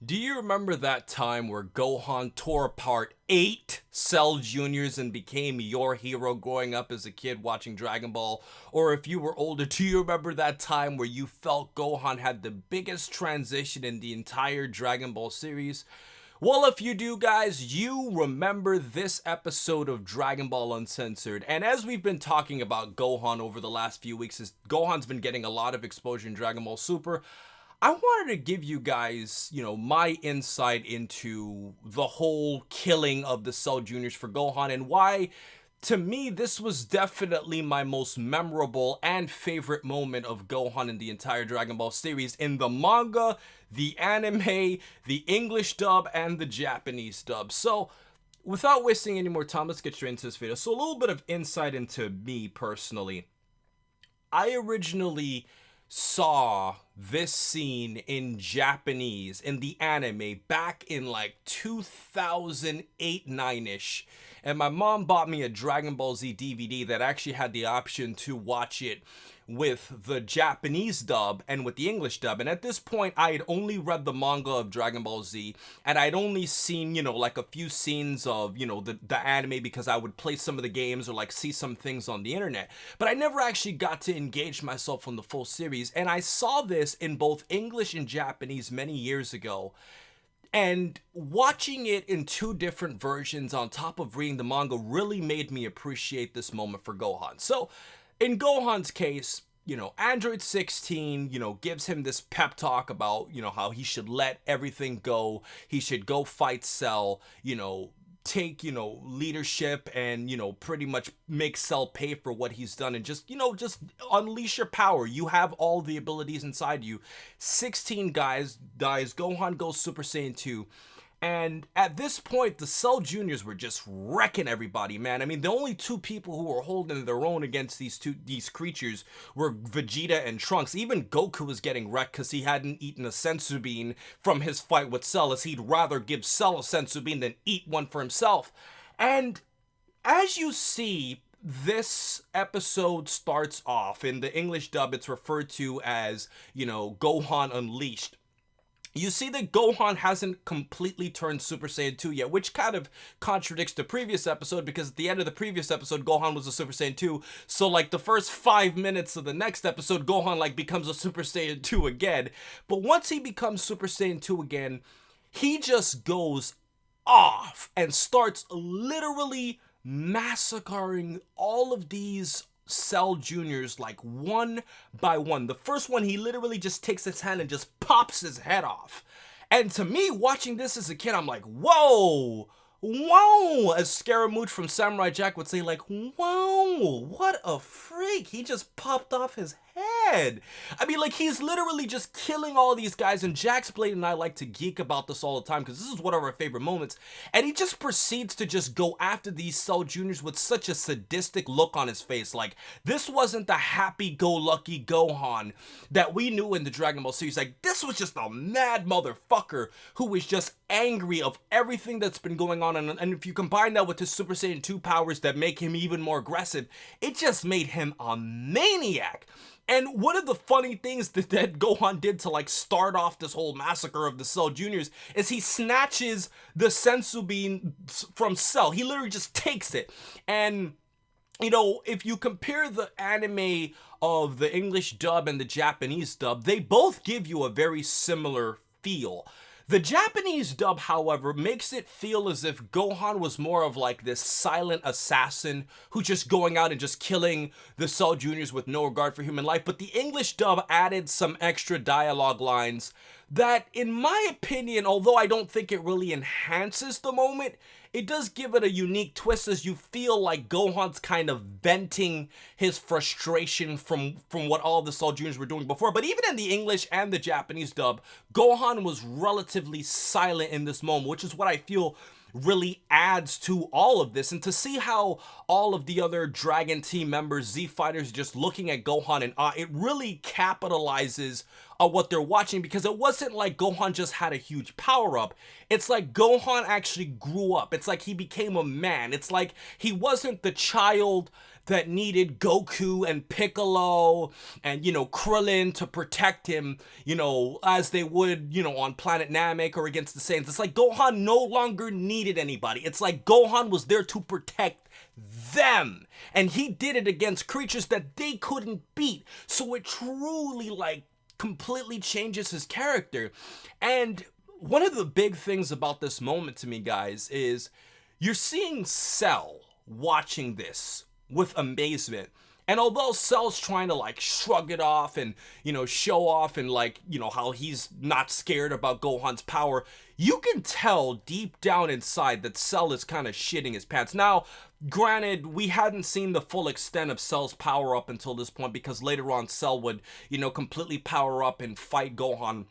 Do you remember that time where Gohan tore apart 8 Cell Juniors and became your hero growing up as a kid watching Dragon Ball? Or if you were older, do you remember that time where you felt Gohan had the biggest transition in the entire Dragon Ball series? Well, if you do, guys, you remember this episode of Dragon Ball Uncensored. And as we've been talking about Gohan over the last few weeks, as Gohan's been getting a lot of exposure in Dragon Ball Super, I wanted to give you guys, my insight into the whole killing of the Cell Juniors for Gohan and why, to me, this was definitely my most memorable and favorite moment of Gohan in the entire Dragon Ball series in the manga, the anime, the English dub, and the Japanese dub. So, without wasting any more time, let's get straight into this video. So, a little bit of insight into me personally. I originally saw this scene in Japanese in the anime back in like 2008 9ish, and my mom bought me a Dragon Ball Z DVD that actually had the option to watch it with the Japanese dub and with the English dub. And at this point, I had only read the manga of Dragon Ball Z, and I'd only seen, like a few scenes of, the anime because I would play some of the games or like see some things on the internet. But I never actually got to engage myself on the full series, and I saw this in both English and Japanese many years ago. And watching it in two different versions on top of reading the manga really made me appreciate this moment for Gohan. So, in Gohan's case, Android 16, gives him this pep talk about, how he should let everything go. He should go fight Cell, take, leadership and, pretty much make Cell pay for what he's done and just unleash your power. You have all the abilities inside you. 16 dies, Gohan goes Super Saiyan 2. And at this point, the Cell Juniors were just wrecking everybody, man. I mean, the only two people who were holding their own against these creatures were Vegeta and Trunks. Even Goku was getting wrecked because he hadn't eaten a senzu bean from his fight with Cell, as he'd rather give Cell a senzu bean than eat one for himself. And as you see, this episode starts off. In the English dub, it's referred to as, Gohan Unleashed. You see that Gohan hasn't completely turned Super Saiyan 2 yet, which kind of contradicts the previous episode, because at the end of the previous episode, Gohan was a Super Saiyan 2, so like the first 5 minutes of the next episode, Gohan like becomes a Super Saiyan 2 again. But once he becomes Super Saiyan 2 again, he just goes off and starts literally massacring all of these Cell Juniors like one by one. The first one, he literally just takes his hand and just pops his head off. And to me, watching this as a kid, I'm like, whoa, whoa, as Scaramouche from Samurai Jack would say, like, whoa, what a freak. He just popped off his head. I mean, like, he's literally just killing all these guys, and Jax Blade and I like to geek about this all the time because this is one of our favorite moments, and he just proceeds to just go after these Cell Juniors with such a sadistic look on his face. Like, this wasn't the happy-go-lucky Gohan that we knew in the Dragon Ball series. Like, this was just a mad motherfucker who was just angry of everything that's been going on, and if you combine that with his Super Saiyan 2 powers that make him even more aggressive, it just made him a maniac. And one of the funny things that Gohan did to like start off this whole massacre of the Cell Juniors is he snatches the senzu bean from Cell. He literally just takes it. And if you compare the anime of the English dub and the Japanese dub, they both give you a very similar feel. The Japanese dub, however, makes it feel as if Gohan was more of like this silent assassin who's just going out and just killing the Cell Juniors with no regard for human life. But the English dub added some extra dialogue lines that, in my opinion, although I don't think it really enhances the moment, it does give it a unique twist, as you feel like Gohan's kind of venting his frustration from what all the Cell Juniors were doing before. But even in the English and the Japanese dub, Gohan was relatively silent in this moment, which is what I feel really adds to all of this. And to see how all of the other Dragon Team members, Z Fighters, just looking at Gohan and it really capitalizes what they're watching, because it wasn't like Gohan just had a huge power up. It's like Gohan actually grew up. It's like he became a man. It's like he wasn't the child that needed Goku and Piccolo and, Krillin to protect him, as they would, on planet Namek or against the Saiyans. It's like Gohan no longer needed anybody. It's like Gohan was there to protect them. And he did it against creatures that they couldn't beat. So it truly, completely changes his character. And one of the big things about this moment to me, guys, is you're seeing Cell watching this with amazement. And although Cell's trying to shrug it off and, show off and how he's not scared about Gohan's power, you can tell deep down inside that Cell is kind of shitting his pants. Now, granted, we hadn't seen the full extent of Cell's power up until this point, because later on Cell would, completely power up and fight Gohan,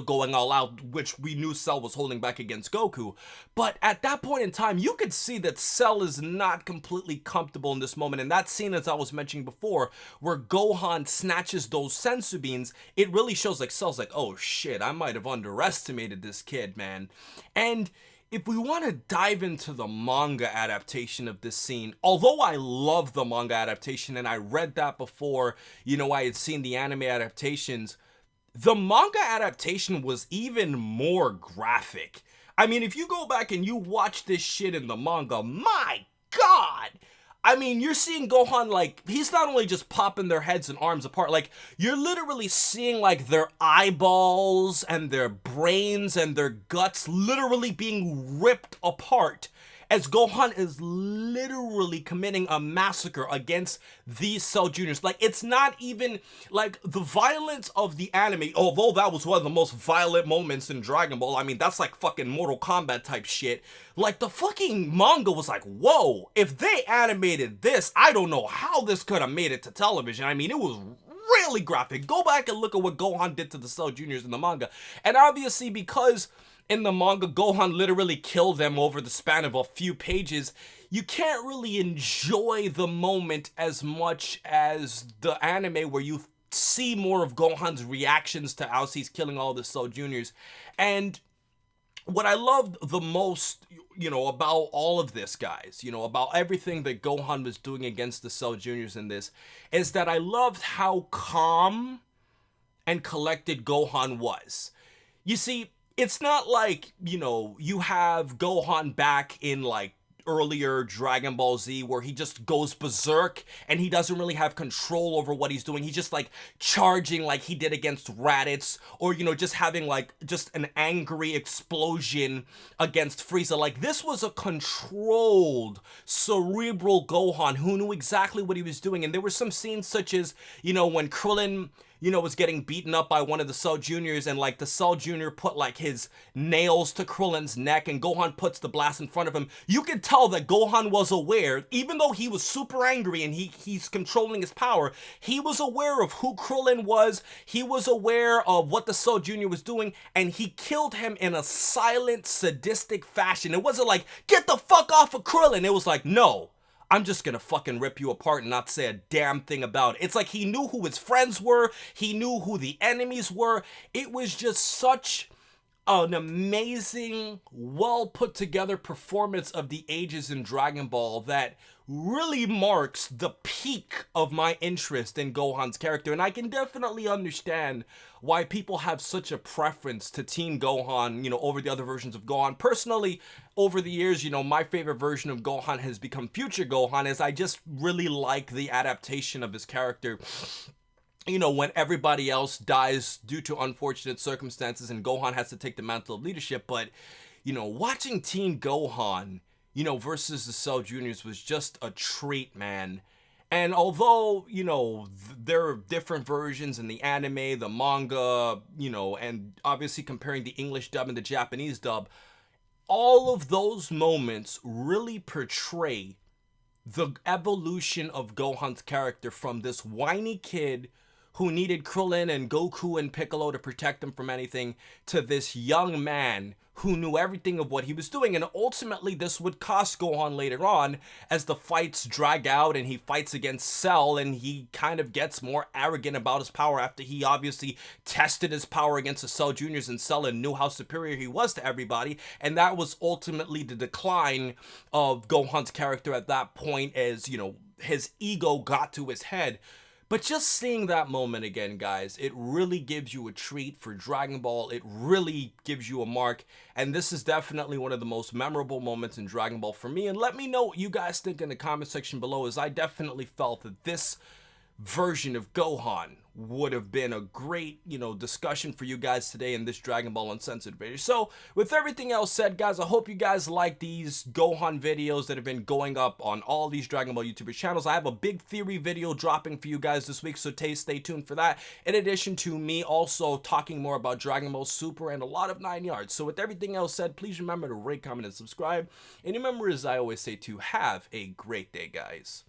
going all out, which we knew Cell was holding back against Goku. But at that point in time, you could see that Cell is not completely comfortable in this moment. And that scene, as I was mentioning before, where Gohan snatches those sensu beans, it really shows Cell's oh shit, I might have underestimated this kid, man. And if we want to dive into the manga adaptation of this scene, although I love the manga adaptation and I read that before, I had seen the anime adaptations, the manga adaptation was even more graphic. I mean, if you go back and you watch this shit in the manga, my God! I mean, you're seeing Gohan, he's not only just popping their heads and arms apart, you're literally seeing, their eyeballs and their brains and their guts literally being ripped apart, as Gohan is literally committing a massacre against these Cell Juniors. It's not even, the violence of the anime, although that was one of the most violent moments in Dragon Ball. I mean, that's fucking Mortal Kombat type shit. The fucking manga was whoa, if they animated this, I don't know how this could have made it to television. I mean, it was really graphic. Go back and look at what Gohan did to the Cell Juniors in the manga. And obviously, because in the manga, Gohan literally killed them over the span of a few pages, you can't really enjoy the moment as much as the anime, where you see more of Gohan's reactions to as he's killing all the Cell Juniors. And what I loved the most, about all of this, guys, about everything that Gohan was doing against the Cell Juniors in this, is that I loved how calm and collected Gohan was. You see, it's not you have Gohan back in earlier Dragon Ball Z, where he just goes berserk and he doesn't really have control over what he's doing. He's just charging like he did against Raditz, or just having just an angry explosion against Frieza. This was a controlled, cerebral Gohan who knew exactly what he was doing. And there were some scenes such as, when Krillin was getting beaten up by one of the Cell Juniors, and the Cell Junior put his nails to Krillin's neck, and Gohan puts the blast in front of him. You could tell that Gohan was aware, even though he was super angry and he's controlling his power, he was aware of who Krillin was, he was aware of what the Cell Junior was doing, and he killed him in a silent, sadistic fashion. It wasn't get the fuck off of Krillin. It was no, I'm just gonna fucking rip you apart and not say a damn thing about it. It's he knew who his friends were, he knew who the enemies were. It was just such an amazing, well put together performance of the ages in Dragon Ball that really marks the peak of my interest in Gohan's character. And I can definitely understand why people have such a preference to Team Gohan, over the other versions of Gohan. Personally, over the years, my favorite version of Gohan has become Future Gohan, as I just really like the adaptation of his character. When everybody else dies due to unfortunate circumstances and Gohan has to take the mantle of leadership. But, watching Team Gohan, versus the Cell Juniors was just a treat, man. And although, there are different versions in the anime, the manga, and obviously comparing the English dub and the Japanese dub, all of those moments really portray the evolution of Gohan's character from this whiny kid who needed Krillin and Goku and Piccolo to protect him from anything, to this young man who knew everything of what he was doing. And ultimately this would cost Gohan later on, as the fights drag out and he fights against Cell, and he kind of gets more arrogant about his power after he obviously tested his power against the Cell Juniors and Cell and knew how superior he was to everybody. And that was ultimately the decline of Gohan's character at that point, as his ego got to his head. But just seeing that moment again, guys, it really gives you a treat for Dragon Ball. It really gives you a mark. And this is definitely one of the most memorable moments in Dragon Ball for me. And let me know what you guys think in the comment section below, as I definitely felt that this version of Gohan would have been a great, discussion for you guys today in this Dragon Ball Uncensored video. So, with everything else said, guys, I hope you guys like these Gohan videos that have been going up on all these Dragon Ball YouTuber channels. I have a big theory video dropping for you guys this week, so stay tuned for that. In addition to me also talking more about Dragon Ball Super and a lot of 9 yards. So, with everything else said, please remember to rate, comment, and subscribe. And remember, as I always say, to have a great day, guys.